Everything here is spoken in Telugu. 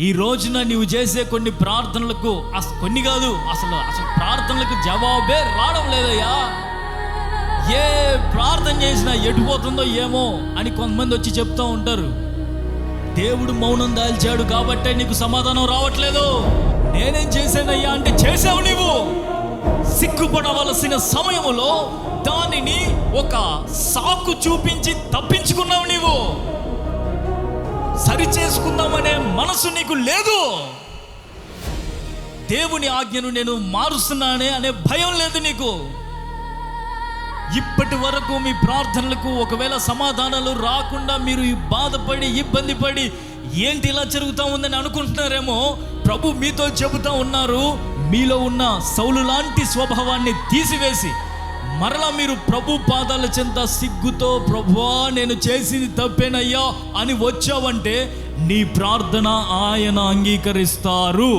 ఈ రోజున నీవు చేసే కొన్ని ప్రార్థనలకు కొన్ని కాదు అసలు ప్రార్థనలకు జవాబే రావడం లేదయ్యా. ఏ ప్రార్థన చేసినా ఎటుపోతుందో ఏమో అని కొంతమంది వచ్చి చెప్తూ ఉంటారు. దేవుడు మౌనం దాల్చాడు కాబట్టే నీకు సమాధానం రావట్లేదు. నేనేం చేశానయ్యా అంటే, చేసావు నీవు. సిగ్గుపడవలసిన సమయంలో దానిని ఒక సాకు చూపించి తప్పించుకున్నావు. నీవు సరి చేసుకుందామనే మనసు నీకు లేదు. దేవుని ఆజ్ఞను నేను మారుస్తున్నానే అనే భయం లేదు నీకు. ఇప్పటి వరకు మీ ప్రార్థనలకు ఒకవేళ సమాధానాలు రాకుండా మీరు బాధపడి ఇబ్బంది పడి ఏంటి ఇలా జరుగుతూ ఉందని అనుకుంటున్నారేమో. ప్రభు మీతో చెబుతూ ఉన్నారు, మీలో ఉన్న సౌలు లాంటి స్వభావాన్ని తీసివేసి మరలా మీరు ప్రభు పాదాల చెంత సిగ్గుతో, ప్రభువా నేను చేసింది తప్పేనయ్యా అని వచ్చావంటే నీ ప్రార్థన ఆయన అంగీకరిస్తారు.